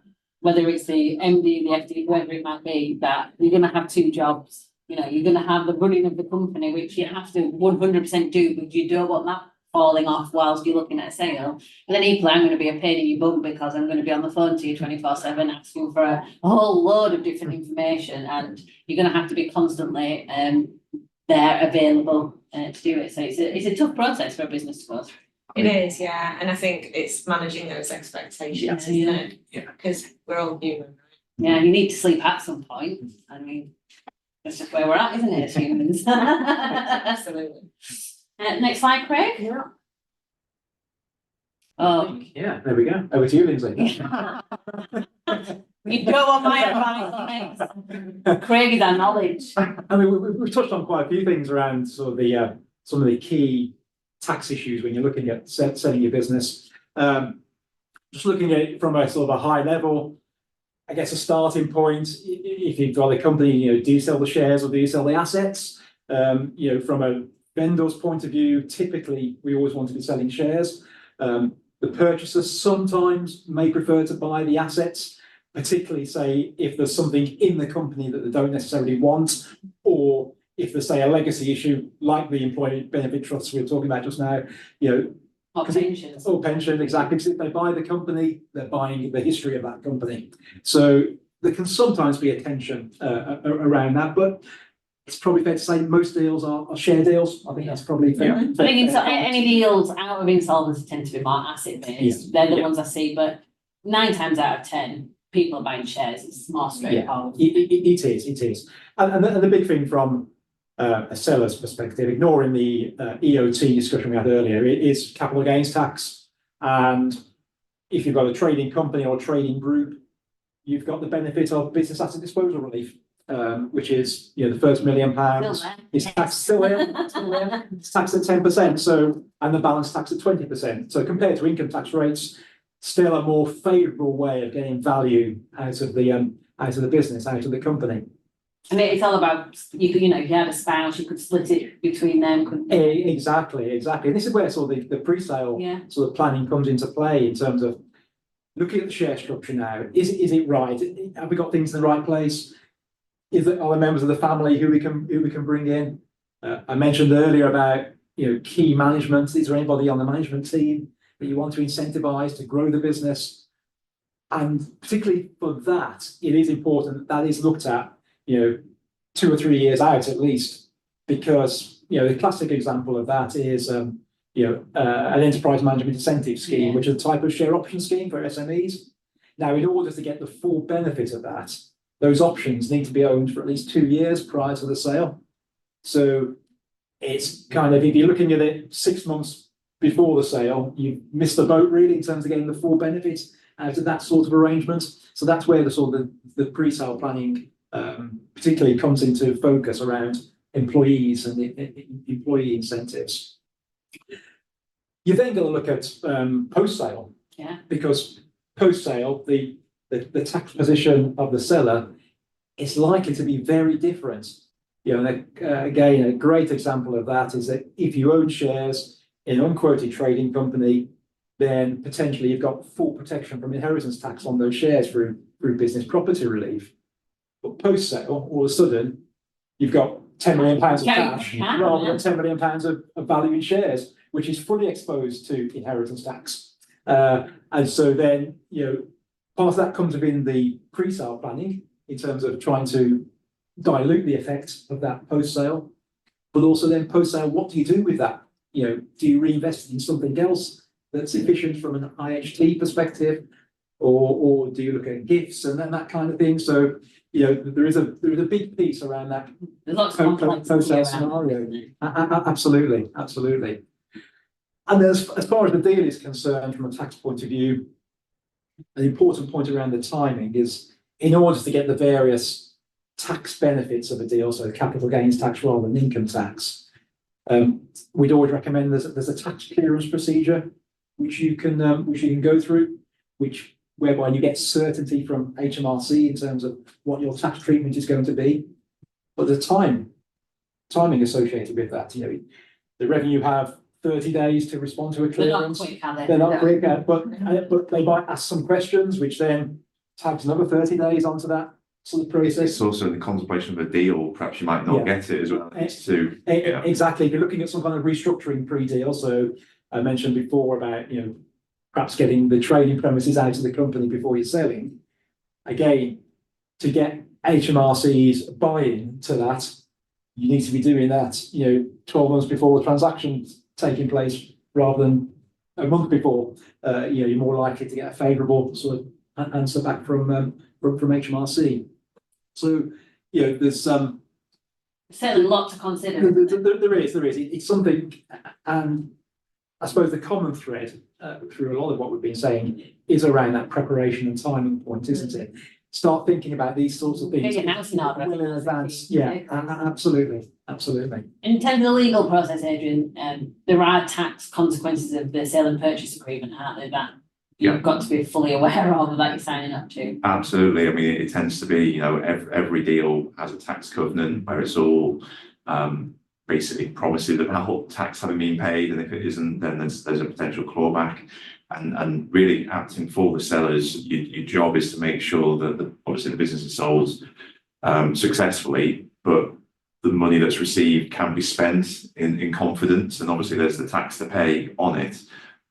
whether it's the MD, the FD, whoever it might be, that you're going to have 2 jobs. You're going to have the running of the company, which you have to 100% do, but you don't want that falling off whilst you're looking at a sale. But then equally, I'm gonna be a pain in your bum because I'm gonna be on the phone to you 24/7 asking for a whole load of different information, and you're gonna have to be constantly there available to do it. So it's a tough process for a business to go through. It is, yeah, and I think it's managing those expectations, isn't Yeah. it? Yeah. Because we're all human. Yeah, you need to sleep at some point. I mean, that's just where we're at, isn't it, as humans? Absolutely. Next slide, Craig. Yeah. Oh. Yeah, there we go. Over to you, Lindsay. You don't want my advice. Craig is our knowledge. I mean, we've touched on quite a few things around sort of the, some of the key tax issues when you're looking at selling your business. Just looking at it from a sort of a high level, I guess a starting point, if you've got a company, you know, do you sell the shares or do you sell the assets? You know, from a vendor's point of view, typically we always want to be selling shares. The purchasers sometimes may prefer to buy the assets, particularly say if there's something in the company that they don't necessarily want, or if there's say a legacy issue like the employee benefit trusts we were talking about just now, you know. Or pensions. Or pension, exactly, because if they buy the company, they're buying the history of that company. So there can sometimes be a tension around that, but it's probably fair to say most deals are share deals. I think that's probably fair. I think any deals out of insolvency tend to be more asset based. They're the Yeah. ones I see, but 9 times out of 10, people are buying shares. It's more straightforward. It is. And the big thing from a seller's perspective, ignoring the EOT discussion we had earlier, it is capital gains tax. And if you've got a trading company or a trading group, you've got the benefit of business asset disposal relief, which is, you know, the first £1 million is taxed still there. It's taxed at 10%. So, and the balance taxed at 20%. So compared to income tax rates, still a more favourable way of getting value out of the business, out of the company. And it's all about, you know, if you had a spouse, you could split it between them, couldn't you? Exactly. And this is where sort of the pre-sale Yeah. sort of planning comes into play in terms of looking at the share structure now. Is it right? Have we got things in the right place? Are there members of the family who we can bring in? I mentioned earlier about, you know, key management. Is there anybody on the management team that you want to incentivize to grow the business? And particularly for that, it is important that is looked at, you know, 2 or 3 years out at least, because, you know, the classic example of that is, you know, an enterprise management incentive scheme, Yeah. which is a type of share option scheme for SMEs. Now, in order to get the full benefit of that, those options need to be owned for at least 2 years prior to the sale. So it's kind of, if you're looking at it 6 months before the sale, you've missed the boat really in terms of getting the full benefit out of that sort of arrangement. So that's where the sort of the pre-sale planning particularly comes into focus around employees and the employee incentives. You then got to look at post-sale. Yeah. Because post-sale, the tax position of the seller is likely to be very different. You know, and again, a great example of that is that if you own shares in an unquoted trading company, then potentially you've got full protection from inheritance tax on those shares through business property relief. But post-sale, all of a sudden, you've got £10 million of cash rather than £10 million of value in shares, which is fully exposed to inheritance tax. And so then, you know, part of that comes within the pre-sale planning in terms of trying to dilute the effects of that post-sale, but also then post-sale, what do you do with that? You know, do you reinvest in something else that's efficient from an IHT perspective, or do you look at gifts and that kind of thing? So, you know, there is a big piece around that There's lots of post-sale scenario. Absolutely. And as far as the deal is concerned, from a tax point of view, an important point around the timing is, in order to get the various tax benefits of a deal, so capital gains tax rather than income tax, we'd always recommend there's a tax clearance procedure which you can go through, whereby you get certainty from HMRC in terms of what your tax treatment is going to be, but the timing associated with that, you know, the revenue have 30 days to respond to a clearance. They're not quick, but they might ask some questions, which then tags another 30 days onto that sort of process. It's also in the contemplation of a deal, perhaps you might not get it as well. It's to Exactly. If you're looking at some kind of restructuring pre-deal, so I mentioned before about, perhaps getting the trading premises out of the company before you're selling. Again, to get HMRC's buy-in to that, you need to be doing that, 12 months before the transaction's taking place rather than a month before. You're more likely to get a favourable sort of answer back from HMRC. So, there's Certainly a lot to consider. there is. It's something, and I suppose the common thread through a lot of what we've been saying is around that preparation and timing point, isn't it? Start thinking about these sorts of things Get your house in order. well in advance. Yeah, absolutely. In terms of the legal process, Adrian, there are tax consequences of the sale and purchase agreement, aren't there, that Yeah. you've got to be fully aware of that you're signing up to? Absolutely. I mean, it tends to be, every deal has a tax covenant where it's all basically promises about tax having been paid, and if it isn't, then there's a potential clawback. And really acting for the sellers, your job is to make sure that obviously the business is sold successfully, but the money that's received can be spent in confidence, and obviously there's the tax to pay on it.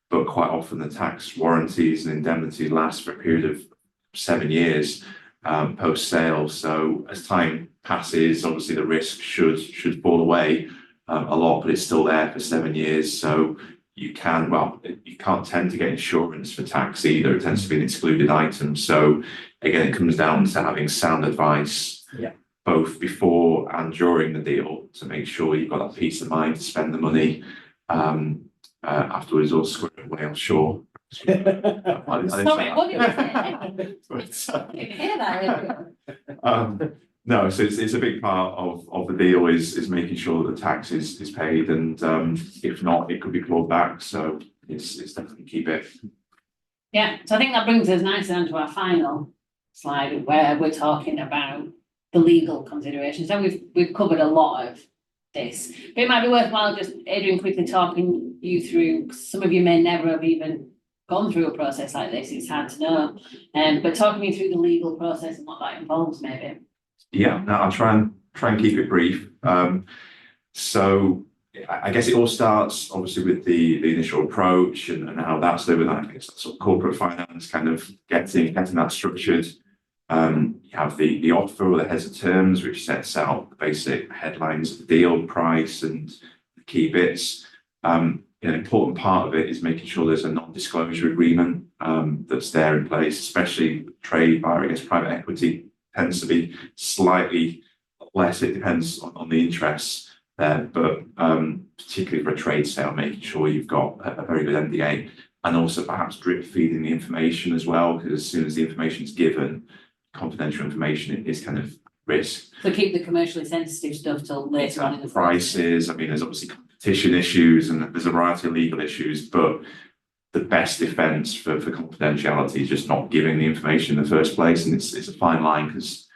But quite often the tax warranties and indemnities last for a period of 7 years post sale. So as time passes, obviously the risk should fall away a lot, but it's still there for 7 years. So you can't tend to get insurance for tax either. It tends to be an excluded item. So again, it comes down to having sound advice, both before and during the deal, to make sure you've got that peace of mind to spend the money afterwards, or square away, I'm sure. Sorry, what did you say? But, Didn't hear that. no, so it's a big part of the deal is making sure that the tax is paid, and if not, it could be clawed back. So it's definitely keep it. Yeah, so I think that brings us nicely onto our final slide, where we're talking about the legal considerations. So we've covered a lot of this, but it might be worthwhile just, Adrian, quickly talking you through. Some of you may never have even gone through a process like this. It's hard to know, but talking me through the legal process and what that involves, maybe. Yeah, no, I'll try and keep it brief. So I guess it all starts obviously with the initial approach and how that's done with that. I guess that's sort of corporate finance, kind of getting that structured. You have the offer or the heads of terms, which sets out the basic headlines of the deal, price, and the key bits. An important part of it is making sure there's a non-disclosure agreement that's there in place, especially trade by, I guess, private equity tends to be slightly less. It depends on the interests there, but particularly for a trade sale, making sure you've got a very good NDA, and also perhaps drip feeding the information as well, because as soon as the information is given, confidential information is kind of risk. So keep the commercially sensitive stuff till later on in the prices. I mean, there's obviously competition issues and there's a variety of legal issues, but the best defense for confidentiality is just not giving the information in the first place. And it's a fine line, because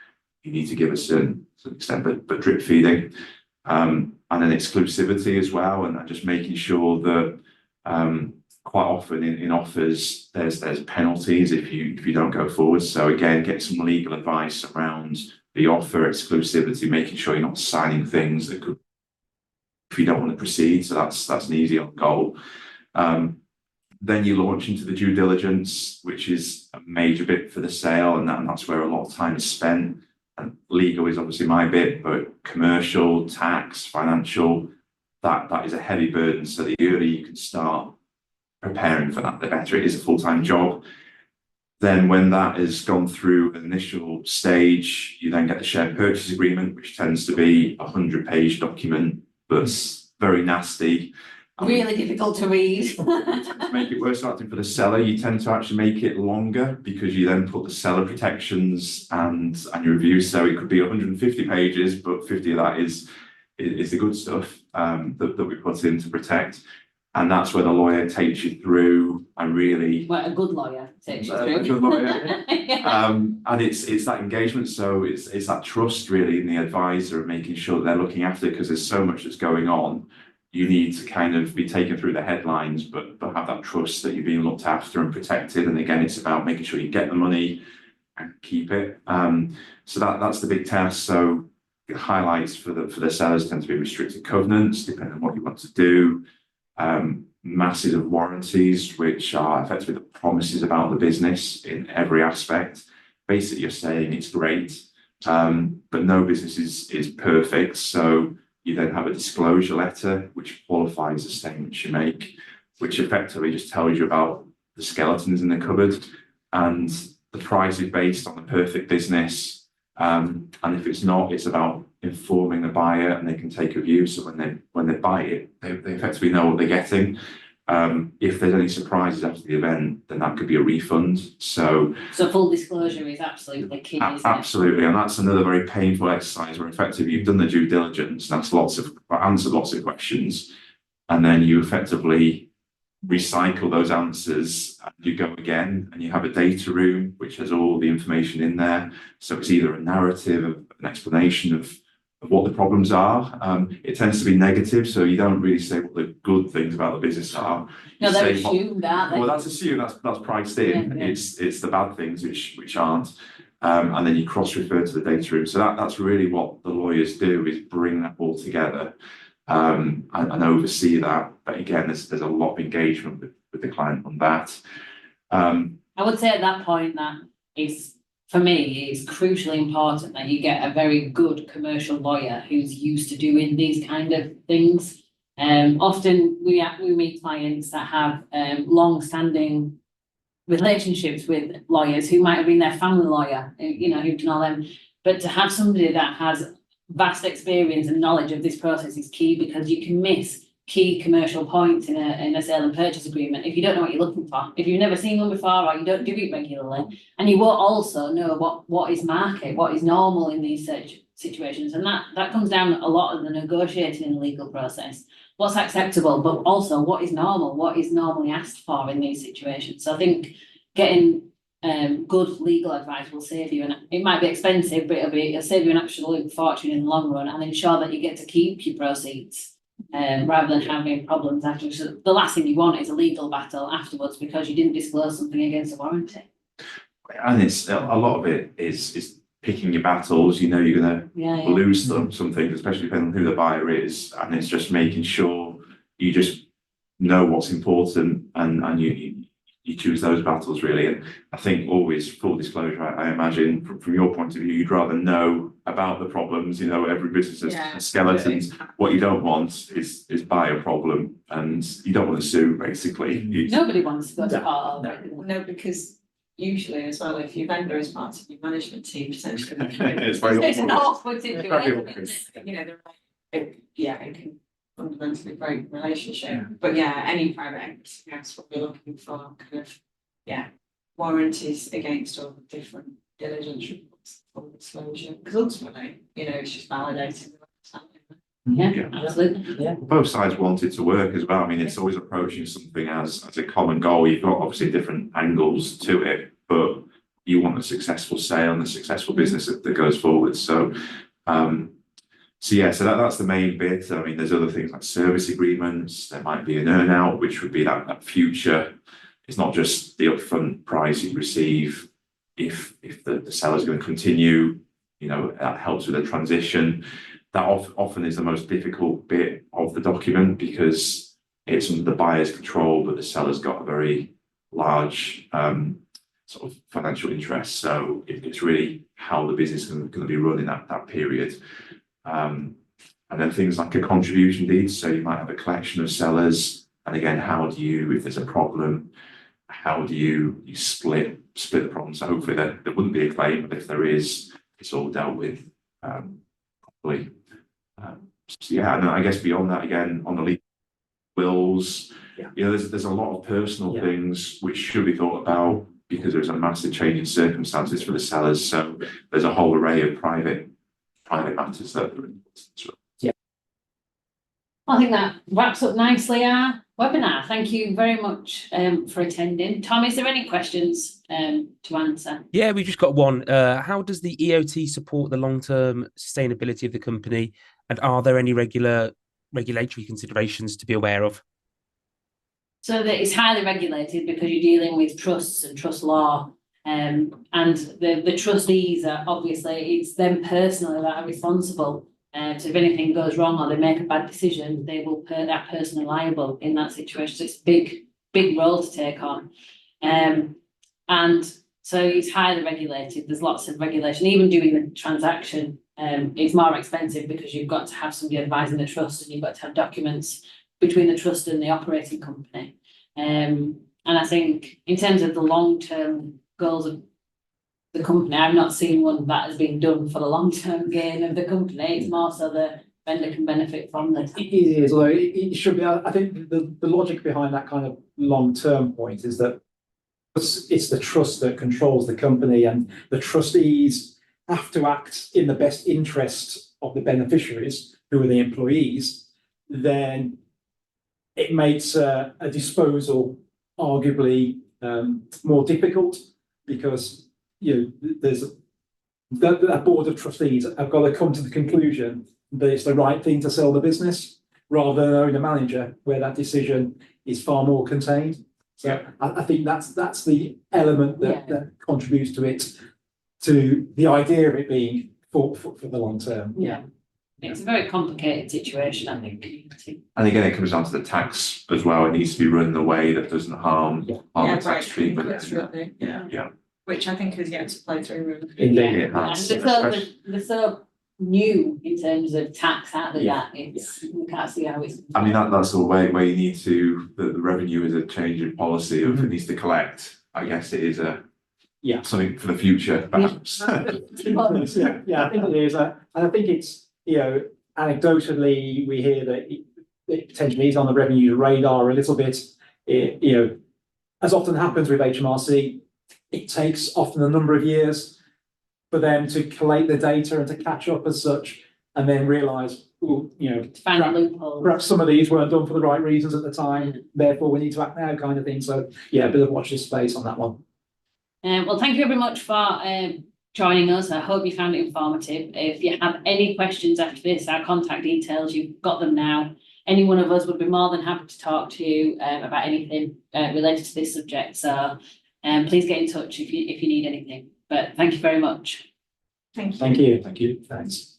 you need to give a certain extent, but drip feeding, and then exclusivity as well, and just making sure that quite often in offers there's penalties if you don't go forward. So again, get some legal advice around the offer, exclusivity, making sure you're not signing things that could, if you don't want to proceed. So that's an easy goal. Then you launch into the due diligence, which is a major bit for the sale, and that's where a lot of time is spent. And legal is obviously my bit, but commercial, tax, financial, that is a heavy burden. So the earlier you can start preparing for that, the better. It is a full-time job. Then when that has gone through an initial stage, you then get the share purchase agreement, which tends to be a 100-page document that's very nasty. Really difficult to read. To make it worse, acting for the seller, you tend to actually make it longer, because you then put the seller protections and your reviews. So it could be 150 pages, but 50 of that is the good stuff that we put in to protect. And that's where the lawyer takes you through and really. Well, a good lawyer takes you A through. good lawyer. And it's that engagement. So it's that trust really in the advisor, and making sure that they're looking after it, because there's so much that's going on. You need to kind of be taken through the headlines, but have that trust that you're being looked after and protected. And again, it's about making sure you get the money and keep it. So that's the big task. So the highlights for the sellers tend to be restricted covenants, depending on what you want to do. masses of warranties, which are effectively the promises about the business in every aspect. Basically, you're saying it's great, but no business is perfect. So you then have a disclosure letter, which qualifies the statements you make, which effectively just tells you about the skeletons in the cupboard, and the price is based on the perfect business. And if it's not, it's about informing the buyer, and they can take a view. So when they buy it, they effectively know what they're getting. If there's any surprises after the event, then that could be a refund. So full disclosure is absolutely key, isn't it? absolutely, and that's another very painful exercise where effectively you've done the due diligence, answered lots of questions, and then you effectively recycle those answers, and you go again, and you have a data room which has all the information in there. So it's either a narrative, an explanation of what the problems are. It tends to be negative, so you don't really say what the good things about the business are. No, You they're say what- assumed, aren't they? Well, that's assumed, that's priced in. Yeah. It's the bad things which aren't. And then you cross-refer to the data room. So that's really what the lawyers do, is bring that all together, and oversee that. But again, there's a lot of engagement with the client on that. I would say at that point that is, for me, it's crucially important that you get a very good commercial lawyer who's used to doing these kind of things. Often we meet clients that have long-standing relationships with lawyers who might have been their family lawyer, who can all them. But to have somebody that has vast experience and knowledge of this process is key, because you can miss key commercial points in a sale and purchase agreement if you don't know what you're looking for. If you've never seen one before, or you don't do it regularly, and you won't also know what is market, what is normal in these situations, and that comes down a lot of the negotiating in the legal process. What's acceptable, but also what is normal, what is normally asked for in these situations. So I think getting good legal advice will save you, and it might be expensive, but it'll save you an absolute fortune in the long run, and ensure that you get to keep your proceeds. Rather than having problems after. So the last thing you want is a legal battle afterwards because you didn't disclose something against a warranty. And it's a lot of it is picking your battles. You're going to lose some things, especially depending on who the buyer is, and it's just making sure you just know what's important, and you choose those battles really. And I think always full disclosure. I imagine from your point of view, you'd rather know about the problems. Every business has skeletons. What you don't want is buy a problem, and you don't want to sue. Basically, Nobody wants to go to court. No, because usually as well, if your vendor is part of your management team, potentially. It's very It's an awkward. awkward situation, isn't it? They're like, it can fundamentally break the relationship. But any private equity, that's what we're looking for, kind of, warranties against all the different diligence reports, full disclosure, because ultimately, it's just validating what's happening. Yeah, absolutely. Yeah. Both sides want it to work as well. I mean, it's always approaching something as a common goal. You've got obviously different angles to it, but you want a successful sale and a successful business that goes forward. So that's the main bit. I mean, there's other things like service agreements. There might be an earn-out, which would be that future. It's not just the upfront price you receive. If the seller's going to continue, that helps with the transition. That often is the most difficult bit of the document, because it's under the buyer's control, but the seller's got a very large sort of financial interest. So it's really how the business is going to be run in that period. And then things like a contribution deed. So you might have a collection of sellers, and again, how do you, if there's a problem, how do you split the problem? So hopefully there wouldn't be a claim, but if there is, it's all dealt with properly. And I guess beyond that, again, on the legal wills, there's a lot of personal things which should be thought about, because there's a massive change in circumstances for the sellers. So there's a whole array of private matters that are important as well. I think that wraps up nicely our webinar. Thank you very much for attending. Tom, is there any questions to answer? Yeah, we've just got one. How does the EOT support the long-term sustainability of the company, and are there any regulatory considerations to be aware of? So that it's highly regulated, because you're dealing with trusts and trust law, and the trustees are obviously, it's them personally that are responsible So if anything goes wrong or they make a bad decision, they will put that person liable in that situation. So it's a big role to take on. And so it's highly regulated. There's lots of regulation. Even doing the transaction, it's more expensive because you've got to have somebody advising the trust and you've got to have documents between the trust and the operating company. And I think in terms of the long-term goals of the company, I've not seen one that has been done for the long-term gain of the company. It's more so the vendor can benefit from this. It is, although it should be, I think the logic behind that kind of long-term point is that it's the trust that controls the company, and the trustees have to act in the best interest of the beneficiaries, who are the employees. Then it makes a disposal arguably more difficult, because there's that board of trustees have got to come to the conclusion that it's the right thing to sell the business, rather than own a manager, where that decision is far more contained. So I think that's the element that contributes to it, to the idea of it being for the long term. Yeah. It's a very complicated situation, I think. And again, it comes down to the tax as well. It needs to be run in a way that doesn't harm the tax treatment. Absolutely, yeah. Which I think is yet to play through. Indeed. It has, They're so new in terms of tax out of that. It's, we can't see how it's. I mean, that's the way where you need to, the revenue is a change in policy of it needs to collect. I guess it is something for the future, perhaps. Yeah, I think it is, and I think it's, anecdotally, we hear that it potentially is on the revenue radar a little bit. As often happens with HMRC, it takes often a number of years for them to collate the data and to catch up as such, and then realise, Find a loophole. perhaps some of these weren't done for the right reasons at the time, therefore we need to act now, kind of thing. So yeah, a bit of watch this space on that one. Well, thank you very much for joining us. I hope you found it informative. If you have any questions after this, our contact details, you've got them now. Any one of us would be more than happy to talk to you about anything related to this subject. So please get in touch if you need anything. But thank you very much. Thank you. Thank you. Thanks.